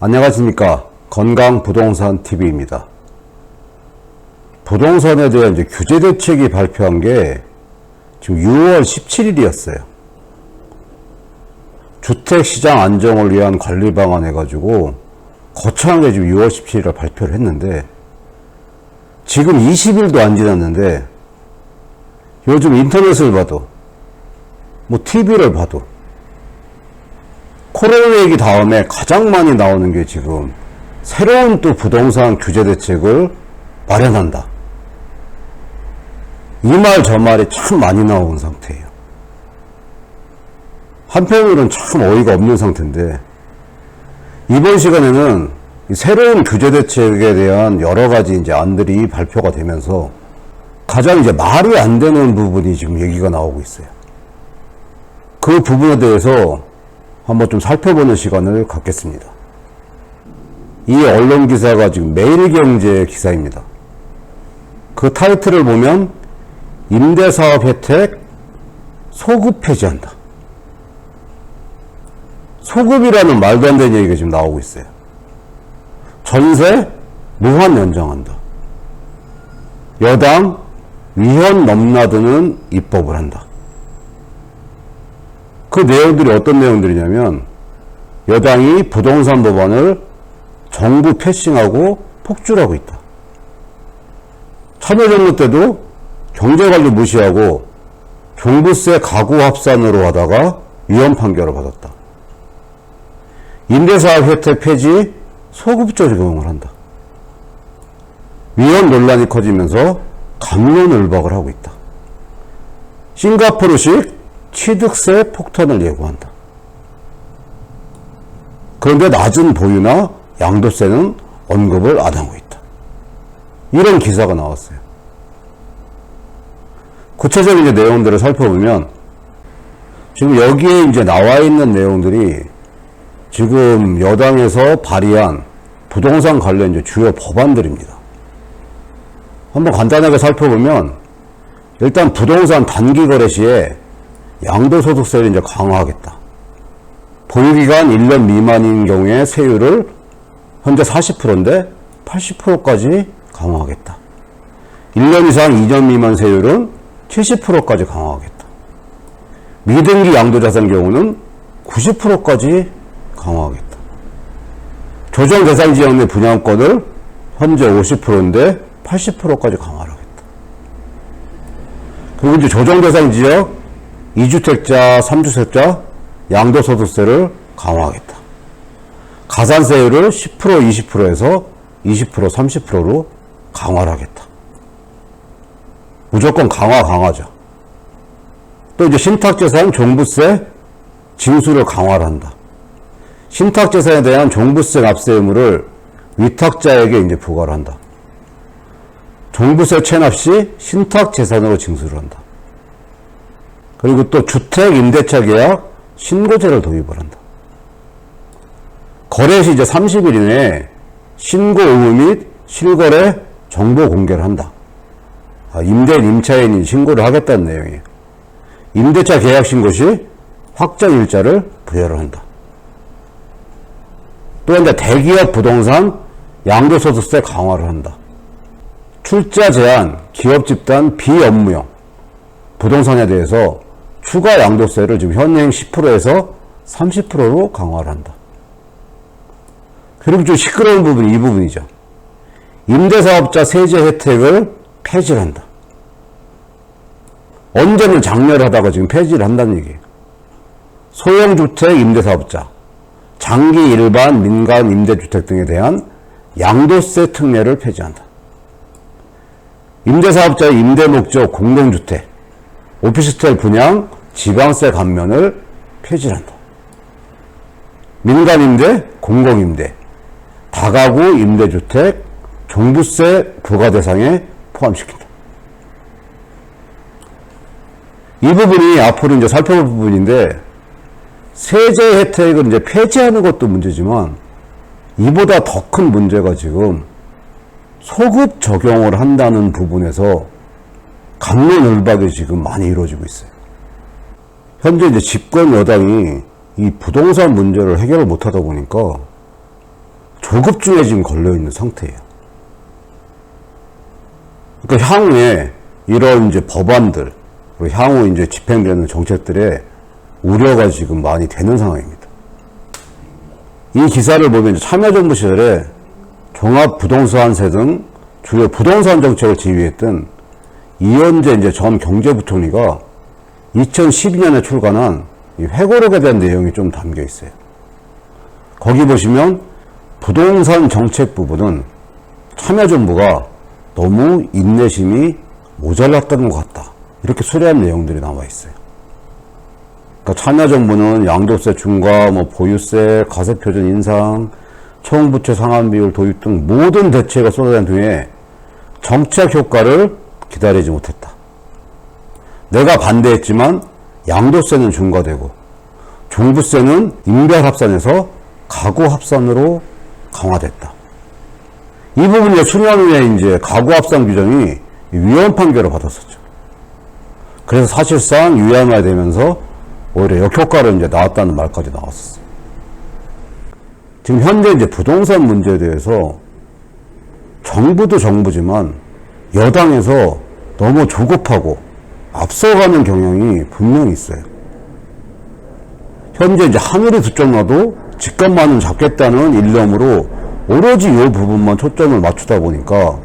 안녕하십니까. 건강부동산TV입니다. 부동산에 대한 이제 규제 대책이 발표한 게 지금 6월 17일이었어요. 주택시장 안정을 위한 관리 방안 해가지고 거창하게 지금 6월 17일에 발표를 했는데 지금 20일도 안 지났는데 요즘 인터넷을 봐도 TV를 봐도 코로나 얘기 다음에 가장 많이 나오는 게 지금 새로운 또 부동산 규제 대책을 마련한다. 이 말 저 말이 참 많이 나온 상태예요. 한편으로는 참 어이가 없는 상태인데 이번 시간에는 새로운 규제 대책에 대한 여러 가지 이제 안들이 발표가 되면서 가장 이제 말이 안 되는 부분이 지금 얘기가 나오고 있어요. 그 부분에 대해서 한번 좀 살펴보는 시간을 갖겠습니다. 이 언론 기사가 지금 매일경제 기사입니다. 그 타이틀을 보면 임대사업 혜택 소급 폐지한다. 소급이라는 말도 안 되는 얘기가 지금 나오고 있어요. 전세 무한 연장한다. 여당 위헌 넘나드는 입법을 한다. 그 내용들이 어떤 내용들이냐면 여당이 부동산 법안을 정부 패싱하고 폭주하고 있다. 참여정부 때도 경제관리 무시하고 종부세 가구 합산으로 하다가 위헌 판결을 받았다. 임대사업 혜택 폐지 소급적 적용을 한다. 위헌 논란이 커지면서 갑론을박을 하고 있다. 싱가포르식 취득세 폭탄을 예고한다. 그런데 낮은 보유나 양도세는 언급을 안 하고 있다. 이런 기사가 나왔어요. 구체적인 이제 내용들을 살펴보면 지금 여기에 이제 나와 있는 내용들이 지금 여당에서 발의한 부동산 관련 이제 주요 법안들입니다. 한번 간단하게 살펴보면 일단 부동산 단기 거래 시에 양도소득세를 이제 강화하겠다. 보유기간 1년 미만인 경우에 세율을 현재 40%인데 80%까지 강화하겠다. 1년 이상 2년 미만 세율은 70%까지 강화하겠다. 미등기 양도자산 경우는 90%까지 강화하겠다. 조정 대상 지역 내 분양권을 현재 50%인데 80%까지 강화하겠다. 그리고 이제 조정 대상 지역 2주택자, 3주택자 양도소득세를 강화하겠다. 가산세율을 10%, 20%에서 20%, 30%로 강화를 하겠다. 무조건 강화죠. 또 이제 신탁재산 종부세 징수를 강화를 한다. 신탁재산에 대한 종부세 납세 의무를 위탁자에게 이제 부과를 한다. 종부세 체납 시 신탁재산으로 징수를 한다. 그리고 또 주택 임대차 계약 신고제를 도입을 한다. 거래 시 이제 30일 이내에 신고 의무 및 실거래 정보 공개를 한다. 임대인, 임차인이 신고를 하겠다는 내용이에요. 임대차 계약 신고 시 확정 일자를 부여를 한다. 또 이제 대기업 부동산 양도소득세 강화를 한다. 출자 제한, 기업 집단 비업무용 부동산에 대해서 추가 양도세를 지금 현행 10%에서 30%로 강화를 한다. 그리고 좀 시끄러운 부분이 이 부분이죠. 임대사업자 세제 혜택을 폐지를 한다. 언제는 장려를 하다가 지금 폐지를 한다는 얘기예요. 소형주택 임대사업자, 장기 일반 민간 임대주택 등에 대한 양도세 특례를 폐지한다. 임대사업자의 임대목적 공동주택, 오피스텔 분양, 지방세 감면을 폐지한다. 민간임대, 공공임대, 다가구 임대주택, 종부세 부과 대상에 포함시킨다. 이 부분이 앞으로 이제 살펴볼 부분인데, 세제 혜택을 이제 폐지하는 것도 문제지만, 이보다 더 큰 문제가 지금 소급 적용을 한다는 부분에서 갑론을박이 지금 많이 이루어지고 있어요. 현재 이제 집권 여당이 이 부동산 문제를 해결을 못하다 보니까 조급증에 지금 걸려있는 상태예요. 그러니까 향후에 이런 이제 법안들, 그리고 향후 이제 집행되는 정책들에 우려가 지금 많이 되는 상황입니다. 이 기사를 보면 참여정부 시절에 종합부동산세 등 주요 부동산 정책을 지휘했던 이현재 이제 전 경제부총리가 2012년에 출간한 이 회고록에 대한 내용이 좀 담겨 있어요. 거기 보시면 부동산 정책 부분은 참여정부가 너무 인내심이 모자랐다는 것 같다. 이렇게 수려한 내용들이 나와 있어요. 그러니까 참여정부는 양도세 중과, 보유세, 가세표준 인상, 총부채 상환 비율 도입 등 모든 대책을 쏟아낸 뒤에 정책 효과를 기다리지 못했다. 내가 반대했지만 양도세는 중과되고 종부세는 인별합산에서 가구합산으로 강화됐다. 이 부분이 수년 후에 이제 가구합산 규정이 위헌 판결을 받았었죠. 그래서 사실상 위헌화되면서 오히려 역효과로 이제 나왔다는 말까지 나왔었어요. 지금 현재 이제 부동산 문제에 대해서 정부도 정부지만 여당에서 너무 조급하고 앞서가는 경향이 분명히 있어요. 현재 이제 하늘이 두 쪽 나도 집값만은 잡겠다는 일념으로 오로지 이 부분만 초점을 맞추다 보니까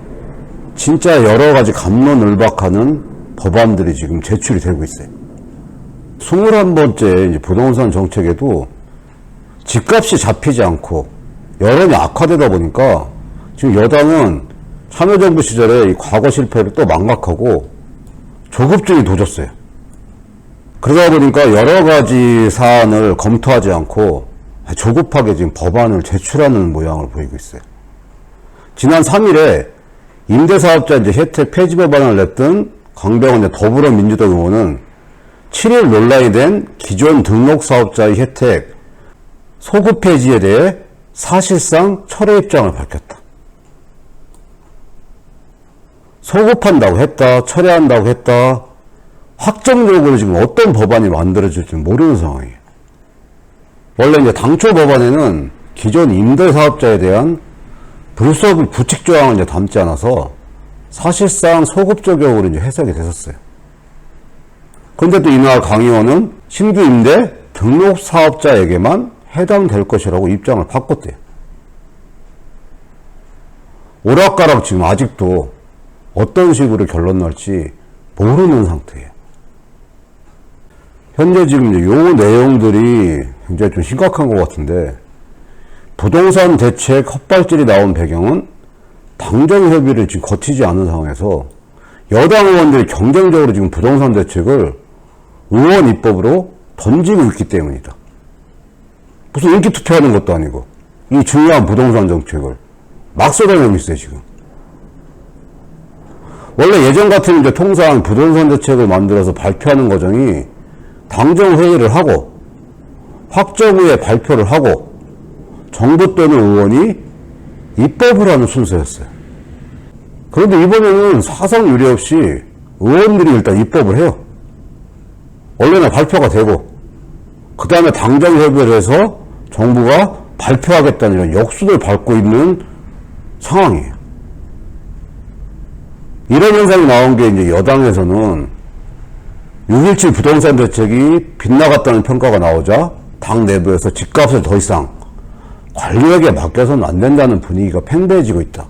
진짜 여러 가지 갑론을박하는 법안들이 지금 제출이 되고 있어요. 21번째 이제 부동산 정책에도 집값이 잡히지 않고 여론이 악화되다 보니까 지금 여당은 참여정부 시절에 이 과거 실패를 또 망각하고 조급증이 도졌어요. 그러다 보니까 여러 가지 사안을 검토하지 않고 조급하게 지금 법안을 제출하는 모양을 보이고 있어요. 지난 3일에 임대사업자 이제 혜택 폐지 법안을 냈던 강병원 더불어민주당 의원은 7일 논란이 된 기존 등록사업자의 혜택 소급 폐지에 대해 사실상 철회 입장을 밝혔다. 소급한다고 했다, 철회한다고 했다, 확정적으로 지금 어떤 법안이 만들어질지 모르는 상황이에요. 원래 이제 당초 법안에는 기존 임대사업자에 대한 불소급 부칙 조항을 이제 담지 않아서 사실상 소급 적용으로 이제 해석이 됐었어요. 그런데 또 이날 강 의원은 신규 임대 등록 사업자에게만 해당될 것이라고 입장을 바꿨대요. 오락가락 지금 아직도 어떤 식으로 결론 날지 모르는 상태예요. 현재 지금 이제 요 내용들이 굉장히 좀 심각한 것 같은데, 부동산 대책 헛발질이 나온 배경은 당정 협의를 지금 거치지 않은 상황에서 여당 의원들이 경쟁적으로 지금 부동산 대책을 의원 입법으로 던지고 있기 때문이다. 무슨 인기 투표하는 것도 아니고 이 중요한 부동산 정책을 막 쏟아내고 있어요, 지금. 원래 예전 같으면 이제 통상 부동산 대책을 만들어서 발표하는 과정이 당정 회의를 하고 확정 후에 발표를 하고 정부 또는 의원이 입법을 하는 순서였어요. 그런데 이번에는 사상 유례 없이 의원들이 일단 입법을 해요. 원래는 발표가 되고 그 다음에 당정 협의를 해서 정부가 발표하겠다는 이런 역순을 밟고 있는 상황이에요. 이런 현상이 나온 게 이제 여당에서는 6.17 부동산 대책이 빗나갔다는 평가가 나오자 당 내부에서 집값을 더 이상 관료에게 맡겨서는 안 된다는 분위기가 팽배해지고 있다.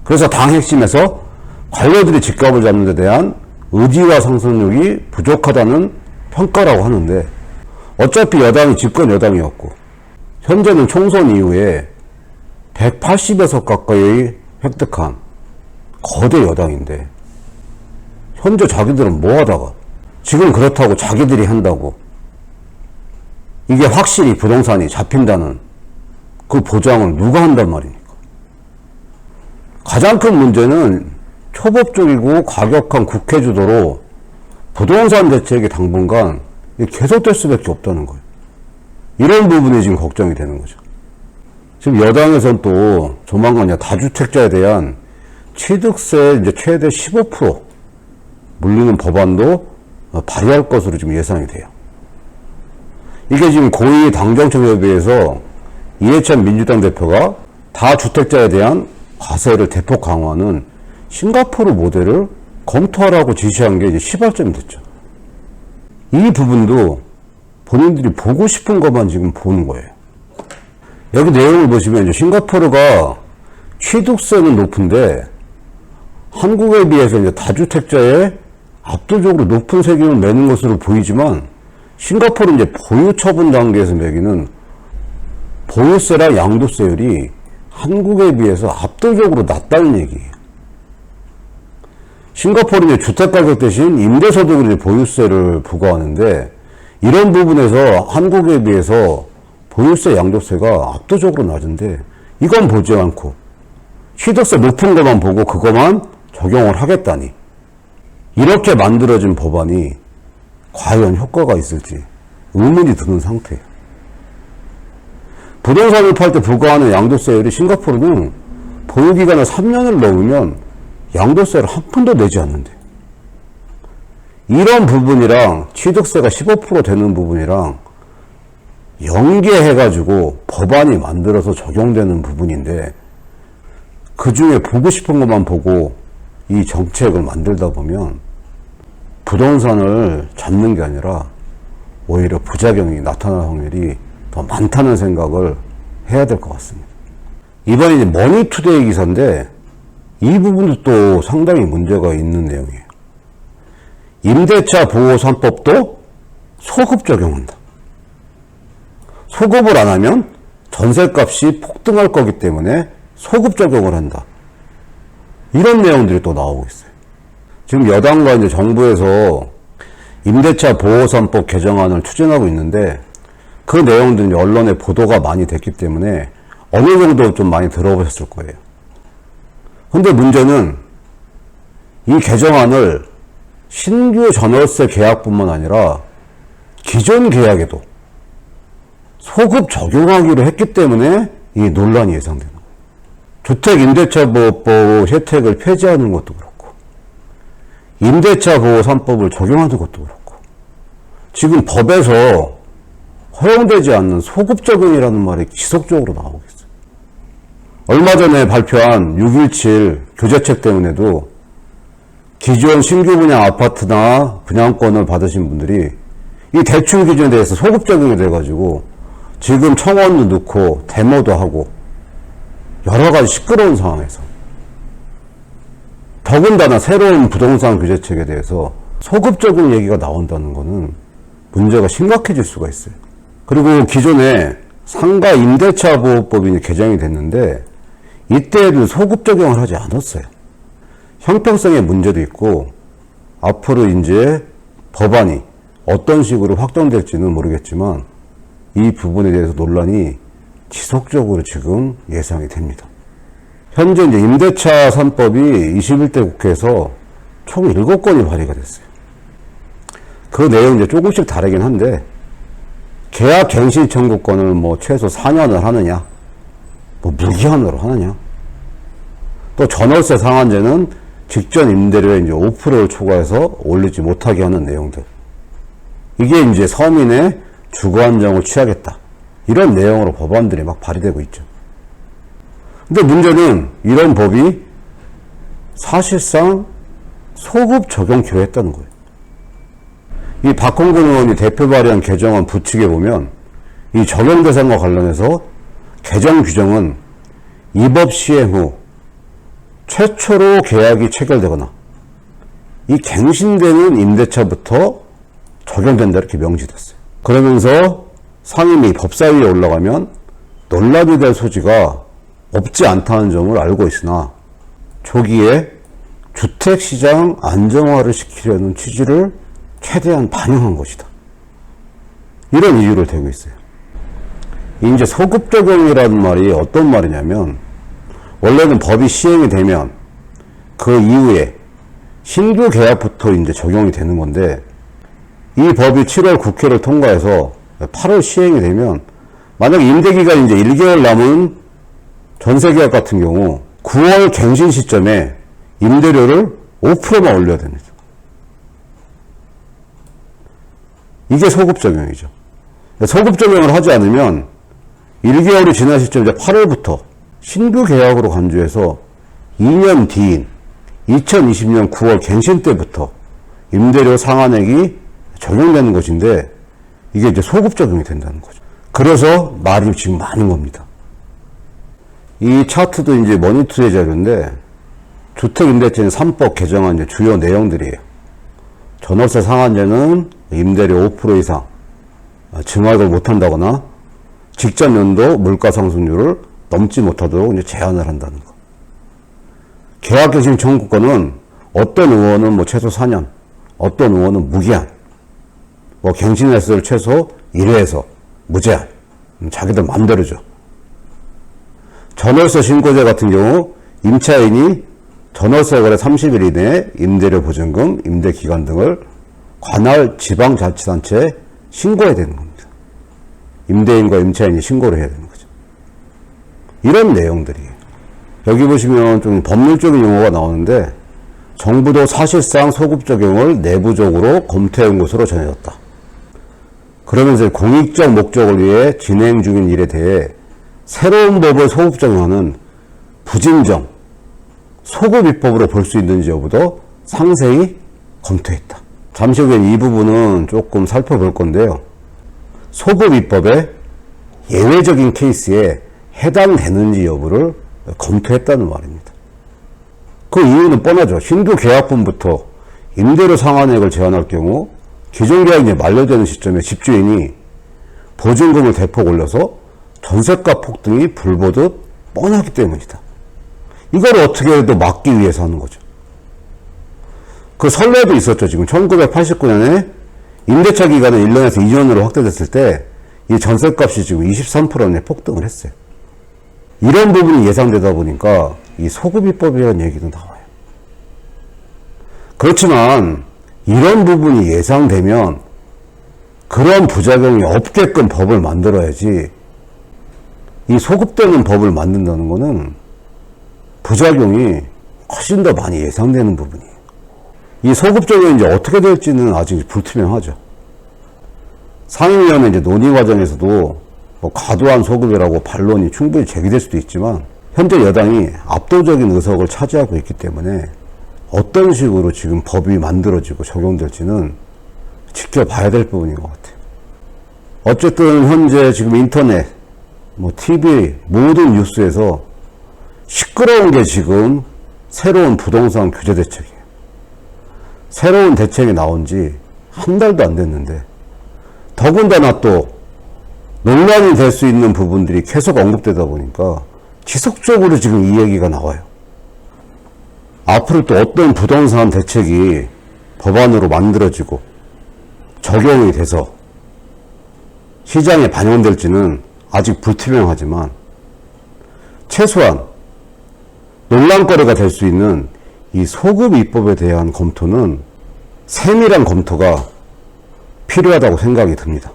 그래서 당 핵심에서 관료들이 집값을 잡는 데 대한 의지와 상상력이 부족하다는 평가라고 하는데, 어차피 여당이 집권 여당이었고 현재는 총선 이후에 180에서 가까이 획득한 거대 여당인데 현재 자기들은 뭐 하다가 지금 그렇다고 자기들이 한다고 이게 확실히 부동산이 잡힌다는 그 보장을 누가 한단 말입니까? 가장 큰 문제는 초법적이고 과격한 국회 주도로 부동산 대책이 당분간 계속될 수밖에 없다는 거예요. 이런 부분이 지금 걱정이 되는 거죠. 지금 여당에서는 또 조만간 다주택자에 대한 취득세 이제 최대 15% 물리는 법안도 발의할 것으로 지금 예상이 돼요. 이게 지금 고위 당정청협의회에서 이해찬 민주당 대표가 다주택자에 대한 과세를 대폭 강화하는 싱가포르 모델을 검토하라고 지시한 게 이제 시발점이 됐죠. 이 부분도 본인들이 보고 싶은 것만 지금 보는 거예요. 여기 내용을 보시면 이제 싱가포르가 취득세는 높은데 한국에 비해서 이제 다주택자에 압도적으로 높은 세금을 매는 것으로 보이지만 싱가포르는 이제 보유 처분 단계에서 매기는 보유세랑 양도세율이 한국에 비해서 압도적으로 낮다는 얘기예요. 싱가포르는 주택가격 대신 임대소득을 이제 보유세를 부과하는데 이런 부분에서 한국에 비해서 보유세, 양도세가 압도적으로 낮은데 이건 보지 않고 취득세 높은 것만 보고 그것만 적용을 하겠다니 이렇게 만들어진 법안이 과연 효과가 있을지 의문이 드는 상태예요. 부동산을 팔 때 부과하는 양도세율이 싱가포르는 보유기간을 3년을 넘으면 양도세를 한 푼도 내지 않는데 이런 부분이랑 취득세가 15% 되는 부분이랑 연계해가지고 법안이 만들어서 적용되는 부분인데 그 중에 보고 싶은 것만 보고 이 정책을 만들다 보면 부동산을 잡는 게 아니라 오히려 부작용이 나타날 확률이 더 많다는 생각을 해야 될 것 같습니다. 이번에 이제 머니투데이 기사인데 이 부분도 또 상당히 문제가 있는 내용이에요. 임대차 보호 3법도 소급 적용한다. 소급을 안 하면 전셋값이 폭등할 거기 때문에 소급 적용을 한다. 이런 내용들이 또 나오고 있어요. 지금 여당과 이제 정부에서 임대차 보호 3법 개정안을 추진하고 있는데 그 내용들은 언론에 보도가 많이 됐기 때문에 어느 정도 좀 많이 들어보셨을 거예요. 근데 문제는 이 개정안을 신규 전월세 계약뿐만 아니라 기존 계약에도 소급 적용하기로 했기 때문에 이 논란이 예상되는 거예요. 주택임대차보호법 혜택을 폐지하는 것도 그렇고 임대차 보호 3법을 적용하는 것도 그렇고 지금 법에서 허용되지 않는 소급 적용이라는 말이 지속적으로 나오고 있어요. 얼마 전에 발표한 6.17 교재책 때문에도 기존 신규 분양 아파트나 분양권을 받으신 분들이 이 대출 기준에 대해서 소급 적용이 돼가지고 지금 청원도 넣고 데모도 하고 여러 가지 시끄러운 상황에서 더군다나 새로운 부동산 규제책에 대해서 소급 적용 얘기가 나온다는 것은 문제가 심각해질 수가 있어요. 그리고 기존에 상가 임대차 보호법이 개정이 됐는데 이때에도 소급 적용을 하지 않았어요. 형평성의 문제도 있고 앞으로 이제 법안이 어떤 식으로 확정될지는 모르겠지만 이 부분에 대해서 논란이 지속적으로 지금 예상이 됩니다. 현재 이제 임대차 3법이 21대 국회에서 총 7건이 발의가 됐어요. 그 내용 이제 조금씩 다르긴 한데 계약 갱신 청구권을 뭐 최소 4년을 하느냐, 뭐 무기한으로 하느냐, 또 전월세 상한제는 직전 임대료에 이제 5%를 초과해서 올리지 못하게 하는 내용들. 이게 이제 서민의 주거 안정을 취하겠다. 이런 내용으로 법안들이 막 발의되고 있죠. 근데 문제는 이런 법이 사실상 소급 적용키로 했다는 거예요. 이 박홍근 의원이 대표 발의한 개정안 부칙에 보면 이 적용 대상과 관련해서 개정 규정은 이 법 시행 후 최초로 계약이 체결되거나 이 갱신되는 임대차부터 적용된다 이렇게 명시됐어요. 그러면서 상임위 법사위에 올라가면 논란이 될 소지가 없지 않다는 점을 알고 있으나 조기에 주택시장 안정화를 시키려는 취지를 최대한 반영한 것이다. 이런 이유를 대고 있어요. 이제 소급 적용이라는 말이 어떤 말이냐면 원래는 법이 시행이 되면 그 이후에 신규 계약부터 이제 적용이 되는 건데 이 법이 7월 국회를 통과해서 8월 시행이 되면 만약에 임대기간이 이제 1개월 남은 전세계약 같은 경우 9월 갱신 시점에 임대료를 5%만 올려야 됩니다. 이게 소급 적용이죠. 소급 적용을 하지 않으면 1개월이 지난 시점 이제 8월부터 신규 계약으로 간주해서 2년 뒤인 2020년 9월 갱신 때부터 임대료 상한액이 적용되는 것인데 이게 이제 소급 적용이 된다는 거죠. 그래서 말이 지금 많은 겁니다. 이 차트도 이제 머니투의 자료인데 주택임대차 3법 개정안 이제 주요 내용들이에요. 전월세 상한제는 임대료 5% 이상 증액을 못한다거나 직전 연도 물가 상승률을 넘지 못하도록 이제 제한을 한다는 거. 계약갱신 청구권은 어떤 의원은 최소 4년, 어떤 의원은 무기한, 갱신 횟수를 최소 1회에서 무제한, 자기들 맘대로죠. 전월세 신고제 같은 경우 임차인이 전월세 거래 30일 이내에 임대료 보증금, 임대기간 등을 관할 지방자치단체에 신고해야 되는 겁니다. 임대인과 임차인이 신고를 해야 되는 거죠. 이런 내용들이에요. 여기 보시면 좀 법률적인 용어가 나오는데 정부도 사실상 소급 적용을 내부적으로 검토해온 것으로 전해졌다. 그러면서 공익적 목적을 위해 진행 중인 일에 대해 새로운 법을 소급 적용하는 부진정, 소급 입법으로 볼 수 있는지 여부도 상세히 검토했다. 잠시 후에 이 부분은 조금 살펴볼 건데요. 소급 입법의 예외적인 케이스에 해당되는지 여부를 검토했다는 말입니다. 그 이유는 뻔하죠. 신규 계약분부터 임대료 상한액을 제한할 경우 기존 계약이 만료되는 시점에 집주인이 보증금을 대폭 올려서 전세가 폭등이 불보듯 뻔하기 때문이다. 이걸 어떻게 해도 막기 위해서 하는 거죠. 그 선례도 있었죠. 지금 1989년에 임대차 기간을 1년에서 2년으로 확대됐을 때 이 전세값이 지금 23%나 폭등을 했어요. 이런 부분이 예상되다 보니까 이 소급입법이라는 얘기도 나와요. 그렇지만 이런 부분이 예상되면 그런 부작용이 없게끔 법을 만들어야지, 이 소급되는 법을 만든다는 거는 부작용이 훨씬 더 많이 예상되는 부분이에요. 이 소급 적용이 이제 어떻게 될지는 아직 불투명하죠. 상임위원회 이제 논의 과정에서도 과도한 소급이라고 반론이 충분히 제기될 수도 있지만 현재 여당이 압도적인 의석을 차지하고 있기 때문에 어떤 식으로 지금 법이 만들어지고 적용될지는 지켜봐야 될 부분인 것 같아요. 어쨌든 현재 지금 인터넷, TV, 모든 뉴스에서 시끄러운 게 지금 새로운 부동산 규제 대책이에요. 새로운 대책이 나온 지 한 달도 안 됐는데 더군다나 또 논란이 될 수 있는 부분들이 계속 언급되다 보니까 지속적으로 지금 이 얘기가 나와요. 앞으로 또 어떤 부동산 대책이 법안으로 만들어지고 적용이 돼서 시장에 반영될지는 아직 불투명하지만 최소한 논란거리가 될 수 있는 이 소급 입법에 대한 검토는 세밀한 검토가 필요하다고 생각이 듭니다.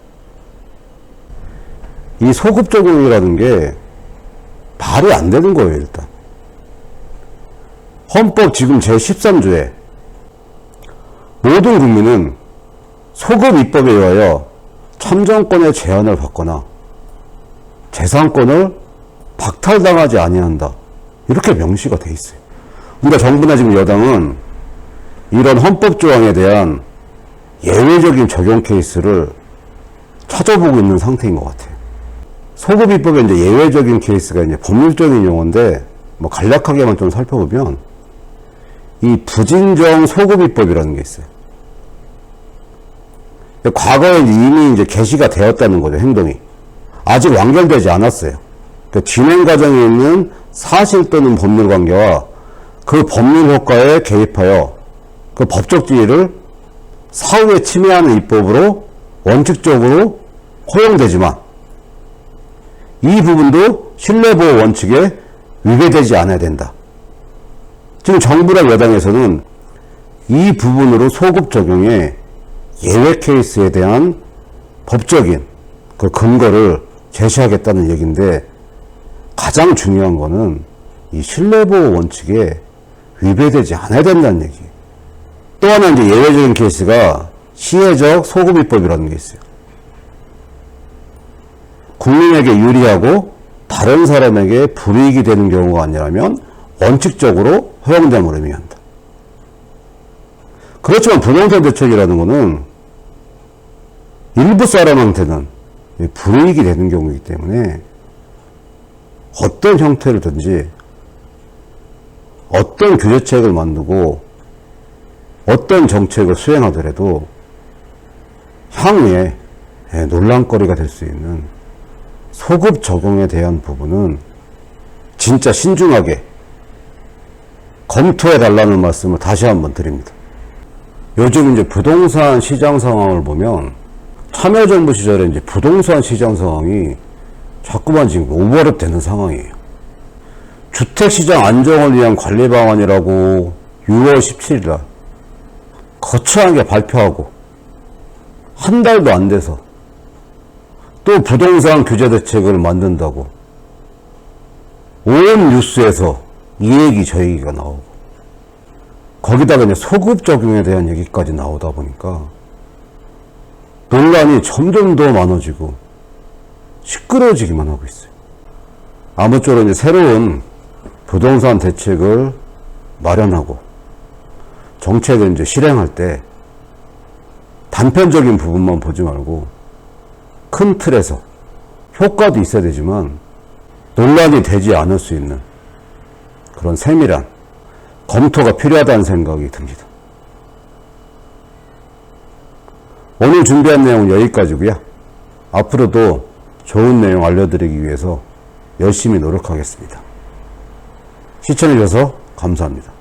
이 소급 적용이라는 게 말이 안 되는 거예요, 일단. 헌법 지금 제13조에 모든 국민은 소급 입법에 의하여 참정권의 제한을 받거나 재산권을 박탈당하지 아니한다, 이렇게 명시가 돼 있어요. 그러니까 정부나 지금 여당은 이런 헌법 조항에 대한 예외적인 적용 케이스를 찾아보고 있는 상태인 것 같아요. 소급 입법의 이제 예외적인 케이스가 이제 법률적인 용어인데 간략하게만 좀 살펴보면 이 부진정 소급 입법이라는 게 있어요. 과거에 이미 이제 개시가 되었다는 거죠, 행동이. 아직 완결되지 않았어요. 그러니까 진행 과정에 있는 사실 또는 법률 관계와 그 법률 효과에 개입하여 그 법적 지위를 사후에 침해하는 입법으로 원칙적으로 허용되지만 이 부분도 신뢰보호 원칙에 위배되지 않아야 된다. 지금 정부랑 여당에서는 이 부분으로 소급 적용의 예외 케이스에 대한 법적인 그 근거를 제시하겠다는 얘기인데, 가장 중요한 거는 이 신뢰보호 원칙에 위배되지 않아야 된다는 얘기예요. 또 하나 이제 예외적인 케이스가 시혜적 소급입법이라는 게 있어요. 국민에게 유리하고 다른 사람에게 불이익이 되는 경우가 아니라면 원칙적으로 허용됨을 의미한다. 그렇지만 부동산 대책이라는 것은 일부 사람한테는 불이익이 되는 경우이기 때문에 어떤 형태로든지 어떤 규제책을 만들고 어떤 정책을 수행하더라도 향후에 논란거리가 될 수 있는 소급 적용에 대한 부분은 진짜 신중하게 검토해 달라는 말씀을 다시 한번 드립니다. 요즘 이제 부동산 시장 상황을 보면 참여정부 시절에 이제 부동산 시장 상황이 자꾸만 지금 오버랩 되는 상황이에요. 주택시장 안정을 위한 관리 방안이라고 6월 17일 거창하게 발표하고 한 달도 안 돼서 또 부동산 규제 대책을 만든다고 온 뉴스에서 이 얘기 저 얘기가 나오고 거기다가 이제 소급 적용에 대한 얘기까지 나오다 보니까 논란이 점점 더 많아지고 시끄러워지기만 하고 있어요. 아무쪼록 이제 새로운 부동산 대책을 마련하고 정책을 이제 실행할 때 단편적인 부분만 보지 말고 큰 틀에서 효과도 있어야 되지만 논란이 되지 않을 수 있는 그런 세밀한 검토가 필요하다는 생각이 듭니다. 오늘 준비한 내용은 여기까지고요. 앞으로도 좋은 내용 알려드리기 위해서 열심히 노력하겠습니다. 시청해주셔서 감사합니다.